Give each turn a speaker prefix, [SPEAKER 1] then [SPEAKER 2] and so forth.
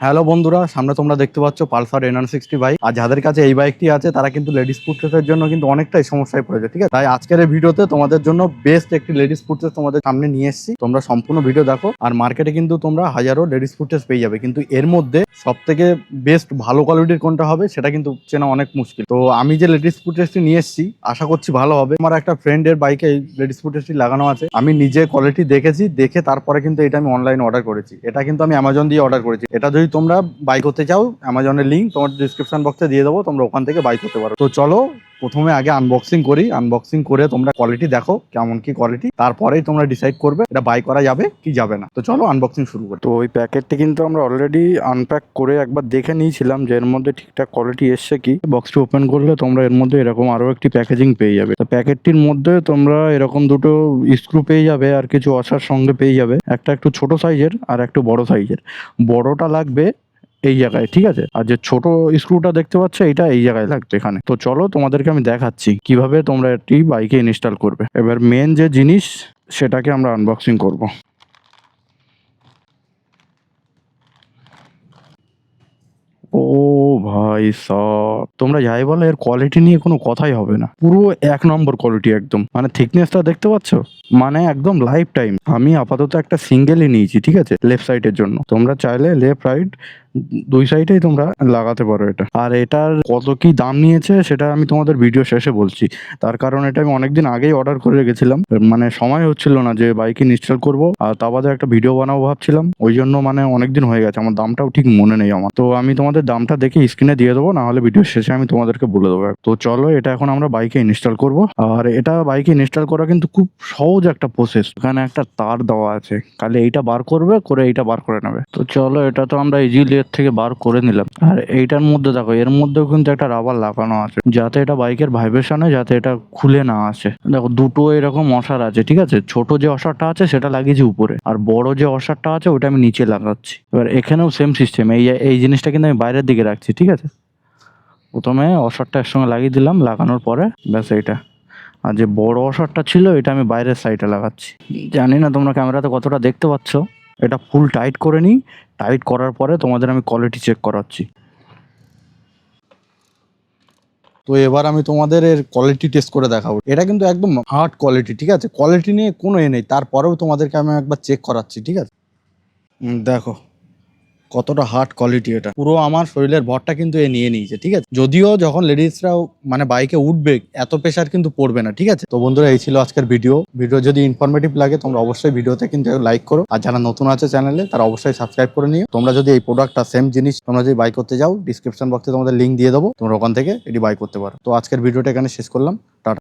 [SPEAKER 1] Hello বন্ধুরা, সামনে তোমরা দেখতে পাচ্ছ পালসার NR60 বাইক। আর যাদের কাছে এই বাইকটি আছে তারা কিন্তু লেডিস ফুটসারের জন্য কিন্তু অনেকটাই সমস্যায় পড়েছে, ঠিক আছে। তাই আজকের এই ভিডিওতে তোমাদের জন্য বেস্ট একটি লেডিস ফুটসার তোমাদের সামনে নিয়ে এসেছি। তোমরা সম্পূর্ণ ভিডিও দেখো। আর মার্কেটে কিন্তু তোমরা হাজারো লেডিস ফুটসার পেয়ে যাবে, কিন্তু এর মধ্যে সব থেকে বেস্ট ভালো কোয়ালিটির কোনটা হবে সেটা কিন্তু চেনা অনেক মুশকিল। তো আমি যে লেডিস ফুটসারটি নিয়ে এসেছি আশা করছি ভালো হবে। আমার একটা ফ্রেন্ডের বাইকে এই লেডিস ফুটসারটি লাগানো আছে। আমি নিজে কোয়ালিটি দেখেছি, দেখে তারপরে কিন্তু এটা আমি অনলাইনে অর্ডার করেছি। এটা কিন্তু আমি অ্যামাজন দিয়ে অর্ডার করেছি। এটা যদি তোমরা বাই করতে চাও, অ্যামাজনের লিঙ্ক তোমার ডিসক্রিপশন বক্সে দিয়ে দেবো, তোমরা ওখান থেকে বাই করতে পারো। তো চলো প্রথমে আগে আনবক্সিং করি। আনবক্সিং করে তোমরা কোয়ালিটি দেখো কেমন কি কোয়ালিটি, তারপরেই তোমরা ডিসাইড করবে এটা বাই করা যাবে কি যাবে না। তো চলো আনবক্সিং শুরু করি। তো ওই প্যাকেটটি কিন্তু আমরা অলরেডি আনপ্যাক করে একবার দেখে নিয়েছিলাম যে এর মধ্যে ঠিকঠাক কোয়ালিটি এসছে কি। বক্সটি ওপেন করলে তোমরা এর মধ্যে এরকম আরো একটি প্যাকেজিং পেয়ে যাবে। তো প্যাকেটটির মধ্যে তোমরা এরকম দুটো স্ক্রু পেয়ে যাবে আর কিছু ওয়াশার সঙ্গে পেয়ে যাবে। একটা একটু ছোট সাইজের আর একটু বড় সাইজের। বড়টা লাগবে এই জায়গায়, ঠিক আছে, আর যে ছোট স্ক্রুটা দেখতে পাচ্ছ এটা এই জায়গায় লাগবে এখানে। তো চলো তোমাদেরকে আমি দেখাচ্ছি কিভাবে তোমরা এটি বাইকে ইনস্টল করবে। এবার মেন যে জিনিস সেটাকে আমরা আনবক্সিং করব। ও ভাই সাব, তোমরা যাই বলো এর কোয়ালিটি নিয়ে কোনো কথাই হবে না। পুরো এক নম্বর কোয়ালিটি একদম। মানে থিকনেসটা দেখতে পাচ্ছ, মানে একদম লাইফ টাইম। আমি আপাতত একটা সিঙ্গেলই নিয়েছি, ঠিক আছে, লেফট সাইডের জন্য। তোমরা চাইলে লেফট রাইট দুই সাইডেই তোমরা লাগাতে পারো এটা। আর এটার কত কি দাম নিয়েছে সেটা আমি তোমাদের ভিডিও শেষে বলছি। তার কারণ এটা আমি অনেকদিন আগেই অর্ডার করে রেখেছিলাম, মানে সময় হচ্ছিল না যে বাইক ইনস্টল করবো আর তা বাদে একটা ভিডিও বানাবো ভাবছিলাম, ওই জন্য মানে অনেকদিন হয়ে গেছে। আমার দামটাও ঠিক মনে নেই আমার। তো আমি তোমাদের দামটা দেখে স্ক্রিনে দিয়ে দেবো, না হলে ভিডিও শেষে আমি তোমাদেরকে বলে দেবো। তো চলো এটা এখন আমরা বাইকে ইনস্টল করব। আর এটা বাইকে ইনস্টল করা কিন্তু খুব সহজ একটা প্রসেস। এখানে একটা তার দেওয়া আছে, খালি এইটা বার করবে, করে এইটা বার করে নেবে। তো চলো এটা তো আমরা ইজিলি এর থেকে বার করে নিলাম। আর এইটার মধ্যে দেখো, এর মধ্যেও কিন্তু একটা রাবার লাগানো আছে যাতে এটা বাইকের ভাইব্রেশনে যাতে এটা খুলে না আসে। দেখো দুটো এরকম অসার আছে, ঠিক আছে। ছোট যে অসারটা আছে সেটা লাগিয়েছি উপরে, আর বড় যে অসারটা আছে ওটা আমি নিচে লাগাচ্ছি। এবার এখানেও সেম সিস্টেম। এই জিনিসটা কিন্তু আমি বাইরের দিকে রাখছি, ঠিক আছে। প্রথমে অসারটা এর সঙ্গে লাগিয়ে দিলাম, লাগানোর পরে ব্যাস এইটা। আর যে বড় অসারটা ছিল এটা আমি বাইরের সাইডে লাগাচ্ছি। জানি না তোমরা ক্যামেরাতে কতটা দেখতে পাচ্ছ। এটা ফুল টাইট করে নিই। টাইট করার পরে তোমাদের আমি কোয়ালিটি চেক করাচ্ছি। তো এবার আমি তোমাদের এর কোয়ালিটি টেস্ট করে দেখাবো। এটা কিন্তু একদম হার্ড কোয়ালিটি, ঠিক আছে। কোয়ালিটি নিয়ে কোনো নেই, তারপরেও তোমাদেরকে আমি একবার চেক করাচ্ছি, ঠিক আছে। দেখো কতটা হার্ড কোয়ালিটি। এটা পুরো আমার শরীরের ভরটা কিন্তু এ নিয়ে নিয়েছে, ঠিক আছে। যদিও যখন লেডিসরাও মানে বাইকে উঠবে এত প্রেশার কিন্তু পড়বে না, ঠিক আছে। তো বন্ধুরা এই ছিল আজকের ভিডিও যদি ইনফরমেটিভ লাগে তোমরা অবশ্যই ভিডিওতে কিন্তু লাইক করো। আর যারা নতুন আছে চ্যানেলে তারা অবশ্যই সাবস্ক্রাইব করে নিও। তোমরা যদি এই প্রোডাক্টটা সেম জিনিস তোমরা যদি বাই করতে যাও, ডিসক্রিপশন বক্সে তোমাদের লিঙ্ক দিয়ে দেবো, তোমরা ওখান থেকে এটি বাই করতে পারো। তো আজকের ভিডিওটা এখানে শেষ করলাম। টাটা।